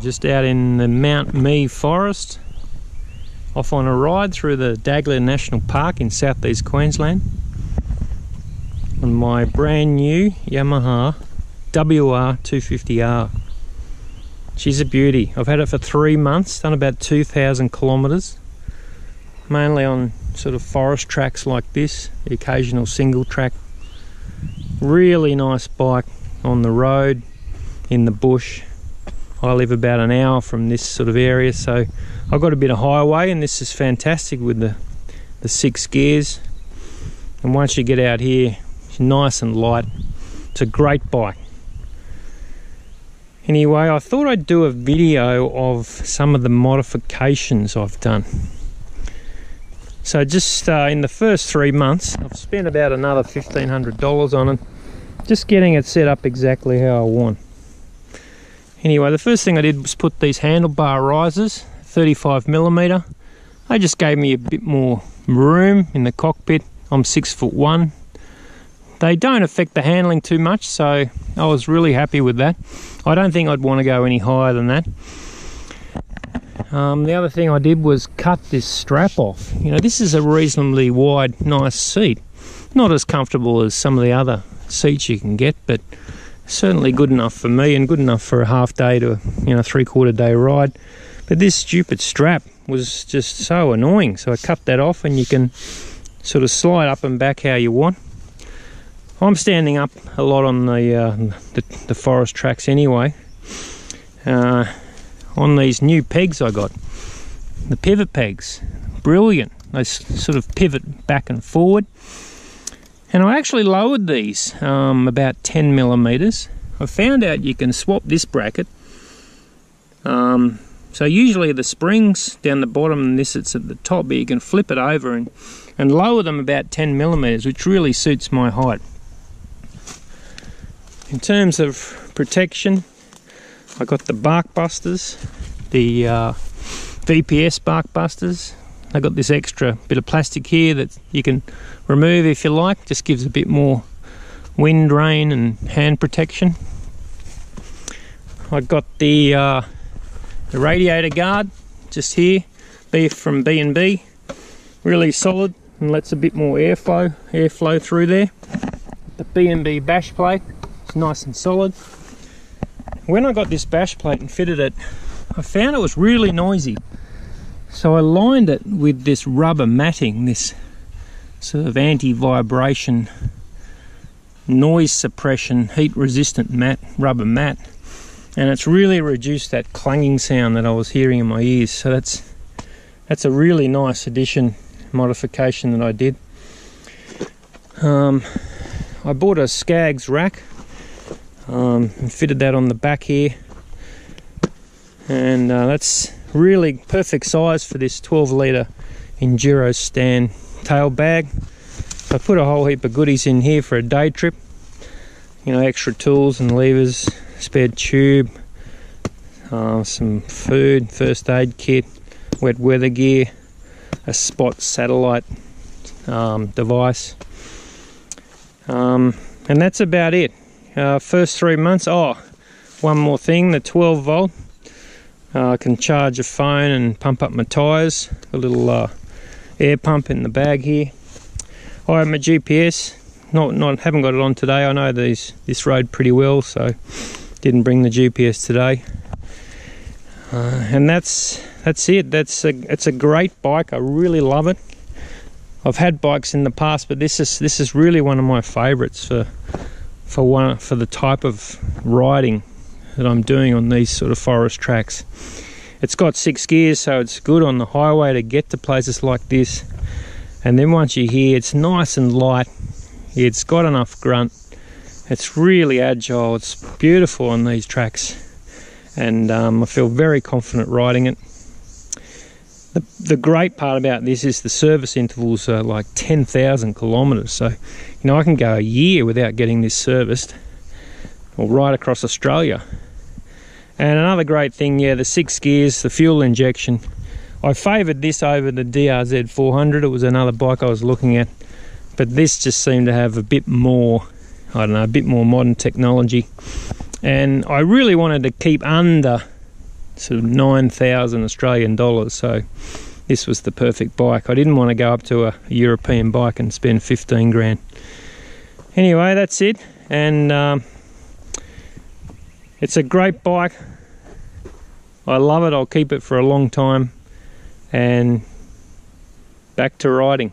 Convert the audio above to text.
Just out in the Mount Mee forest, off on a ride through the Dagler National Park in southeast Queensland on my brand new Yamaha WR250R. She's a beauty. I've had it for 3 months, done about 2,000 kilometres, mainly on sort of forest tracks like this, the occasional single track. Really nice bike on the road, in the bush. I live about an hour from this sort of area, so I've got a bit of highway, and this is fantastic with the 6 gears. And once you get out here, it's nice and light. It's a great bike. Anyway, I thought I'd do a video of some of the modifications I've done. So just in the first 3 months, I've spent about another $1,500 on it, just getting it set up exactly how I want. Anyway, the first thing I did was put these handlebar risers, 35mm. They just gave me a bit more room in the cockpit. I'm 6'1". They don't affect the handling too much, so I was really happy with that. I don't think I'd want to go any higher than that. The other thing I did was cut this strap off. You know, this is a reasonably wide, nice seat. Not as comfortable as some of the other seats you can get, but certainly good enough for me and good enough for a half day to, you know, 3/4 day ride. But this stupid strap was just so annoying, so I cut that off, and you can sort of slide up and back how you want. I'm standing up a lot on the forest tracks anyway. On these new pegs I got, the pivot pegs, brilliant. They sort of pivot back and forward. And I actually lowered these about 10mm. I found out you can swap this bracket. So usually the springs down the bottom and this it's at the top, but you can flip it over and lower them about 10mm, which really suits my height. In terms of protection, I got the bark busters, the VPS bark busters. I got this extra bit of plastic here that you can remove if you like. Just gives a bit more wind, rain and hand protection. I got the radiator guard just here, from B&B. Really solid and lets a bit more airflow through there. The B&B bash plate is nice and solid. When I got this bash plate and fitted it, I found it was really noisy. So I lined it with this rubber matting, this sort of anti-vibration, noise suppression, heat resistant rubber mat. And it's really reduced that clanging sound that I was hearing in my ears. So that's a really nice modification that I did. I bought a Skaggs rack and fitted that on the back here. And that's really perfect size for this 12-litre Enduro stand tail bag. I put a whole heap of goodies in here for a day trip. You know, extra tools and levers, spare tube, some food, first aid kit, wet weather gear, a spot satellite device, and that's about it. First 3 months. Oh, one more thing, the 12 volt. I can charge a phone and pump up my tyres. A little air pump in the bag here. I have my GPS. Haven't got it on today. I know this road pretty well, so didn't bring the GPS today. And that's it. It's a great bike. I really love it. I've had bikes in the past, but this is really one of my favourites for the type of riding that I'm doing on these sort of forest tracks. It's got 6 gears, so it's good on the highway to get to places like this. And then once you're here, it's nice and light. It's got enough grunt. It's really agile. It's beautiful on these tracks, and I feel very confident riding it. The great part about this is the service intervals are like 10,000 kilometres. So, you know, I can go a year without getting this serviced, or right across Australia. And another great thing, yeah, the 6 gears, the fuel injection. I favoured this over the DRZ 400. It was another bike I was looking at, but this just seemed to have a bit more, I don't know, a bit more modern technology. And I really wanted to keep under sort of 9,000 Australian dollars, so this was the perfect bike. I didn't want to go up to a European bike and spend 15 grand. Anyway, that's it, and it's a great bike. I love it. I'll keep it for a long time, and back to riding.